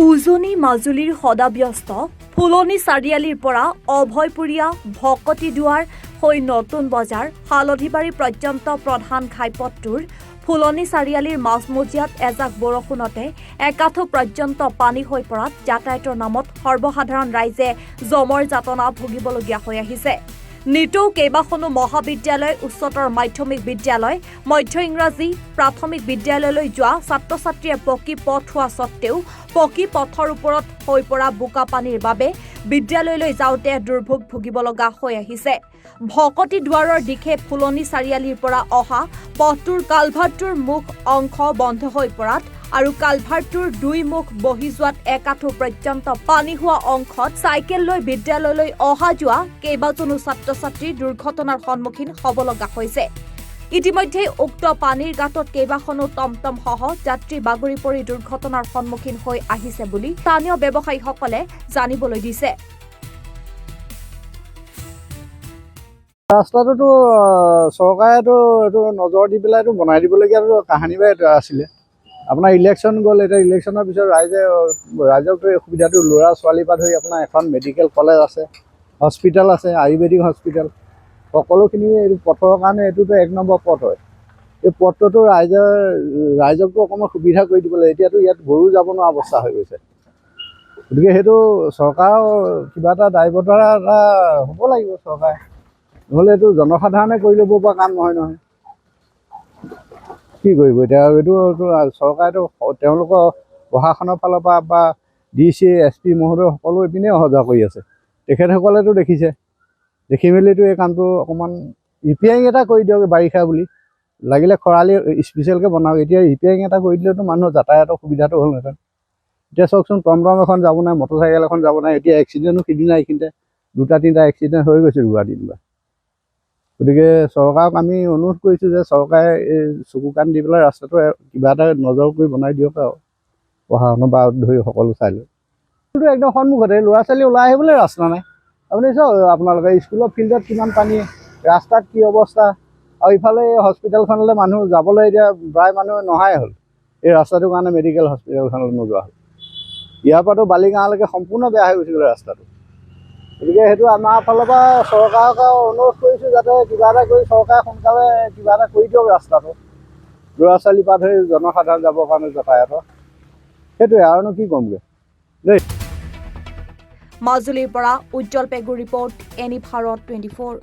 উজনি মাজুলীৰ সদাব্যস্ত ফুলনি চাৰিআলিৰ পৰা অভয়পুৰীয়া ভকতিদুৱাৰ হৈ নতুন বজাৰ হালধিবাৰী পৰ্যন্ত প্ৰধান ঘাইপথটোৰ ফুলনি চাৰিআলিৰ মাজমজিয়াত এজাক বৰষুণতে একাঠু পৰ্যন্ত পানী হৈ পৰাত যাতায়াতৰ নামত সৰ্বসাধাৰণ ৰাইজে জমৰ যাতনা ভুগিবলগীয়া হৈ আহিছে। নিতৌ কেইবাখনো মহাবিদ্যালয়, উচ্চতৰ মাধ্যমিক বিদ্যালয়, মধ্য ইংৰাজী প্ৰাথমিক বিদ্যালয়লৈ যোৱা ছাত্ৰ ছাত্ৰীয়ে পকী পথ হোৱা স্বত্তেও পকী পথৰ ওপৰত হৈ পৰা বোকা পানীৰ বাবে বিদ্যালয়লৈ যাওঁতে দুৰ্ভোগ ভুগিব লগা হৈ আহিছে। ভকতি দুৱাৰৰ দিশে ফুলনি চাৰিআলিৰ পৰা অহা পথটোৰ কালভাৰটোৰ মুখ অংশ বন্ধ হৈ পৰাত আৰু কালভাৰটোৰ দুই মুখ বহি যোৱাত একাঠু পৰ্যন্ত পানী হোৱা অংশত চাইকেল লৈ বিদ্যালয়লৈ অহা যোৱা কেইবাজনো ছাত্ৰ ছাত্ৰীৰ দুৰ্ঘটনাৰ সন্মুখীন হ'ব লগা হৈছে। ইতিমধ্যে উক্ত পানীৰ গাঁতত কেইবাখনো টমটম সহ যাত্ৰী বাগৰি পৰি দুৰ্ঘটনাৰ সন্মুখীন হৈ আহিছে বুলি স্থানীয় ব্যৱসায়ীসকলে জানিবলৈ দিছে। ৰাস্তাটোতো চৰকাৰেতো এইটো নজৰ দি পেলাইতো বনাই দিবলগীয়াটো কাহানি বা এইটো আছিলে। আপোনাৰ ইলেকশ্যন গ'ল, এতিয়া ইলেকশ্যনৰ পিছত ৰাইজকতো এই সুবিধাটো ল'ৰা ছোৱালীৰ পৰা ধৰি আপোনাৰ এখন মেডিকেল কলেজ আছে, হস্পিটেল আছে, আয়ুৰ্বেদিক হস্পিটেল, সকলোখিনি এইটো পথৰ কাৰণে এইটোতো এক নম্বৰ পথ হয়। এই পথটোতো ৰাইজকতো অকণমান সুবিধা কৰি দিব লাগে। এতিয়াতো ইয়াত গৰু যাব নোৱাৰা অৱস্থা হৈ গৈছে। গতিকে সেইটো চৰকাৰৰ কিবা এটা দায়বদ্ধতা এটা হ'ব লাগিব চৰকাৰে, নহ'লে এইটো জনসাধাৰণে কৰি ল'ব পৰা কাম নহয়। কি কৰিব এতিয়া? এইটো চৰকাৰেতো তেওঁলোকৰ প্ৰশাসনৰ ফালৰ পৰা বা DC, SP মহোদয় সকলো এইপিনে অহা যোৱা কৰি আছে। তেখেতসকলেতো দেখিছে, দেখি মেলিতো এই কামটো অকণমান ৰিপেয়াৰিং এটা কৰি দিয়ক। বাৰিষা বুলি লাগিলে খৰালি স্পেচিয়েলকৈ বনাওক। এতিয়া ৰিপেয়াৰিং এটা কৰি দিলেতো মানুহৰ যাতায়াতৰ সুবিধাটো হ'লহেঁতেন। এতিয়া চাওকচোন, টমটম এখন যাব নাই, মটৰচাইকেল এখন যাব নাই। এতিয়া এক্সিডেণ্টো সিদিনা এইখিনিতে 2-3টা এক্সিডেণ্ট হৈ গৈছে দিনবা। গতিকে চৰকাৰক আমি অনুৰোধ কৰিছোঁ যে চৰকাৰে এই চকু কাণ দি পেলাই ৰাস্তাটো কিবা এটা নজৰ কৰি বনাই দিয়ক আৰু প্ৰশাসনৰ পৰা ধৰি সকলো চাই লৈ। কিন্তু একদম সন্মুখতে ল'ৰা ছোৱালী ওলাই আহিবলৈ ৰাস্তা নাই। আপুনি চাওক, আপোনালোকে স্কুলৰ ফিল্ডত কিমান পানী, ৰাস্তাত কি অৱস্থা, আৰু ইফালে এই হস্পিটেলখনলৈ মানুহ যাবলৈ এতিয়া প্ৰায় মানুহ নহাই হ'ল। এই ৰাস্তাটোৰ কাৰণে মেডিকেল হস্পিটেলখনলৈ নোযোৱা হ'ল। ইয়াৰ পৰাতো বালিগাঁৱলৈকে সম্পূৰ্ণ বেয়া হৈ গৈছিলে ৰাস্তাটো। গতিকে সেইটো আমাৰ ফালৰ পৰা চৰকাৰক অনুৰোধ কৰিছোঁ যাতে কিবা এটা কৰি চৰকাৰে সোনকালে কিবা এটা কৰি দিয়ক ৰাস্তাটো, ল'ৰা ছোৱালীৰ পৰা ধৰি জনসাধাৰণ যাবৰ কাৰণে যাতায়াতৰ। সেইটোৱে, আৰুনো কি ক'মগৈ দেই। মাজুলীৰ পৰা উজ্জ্বল পেগুৰ ৰিপৰ্ট, এনি ভাৰত 24।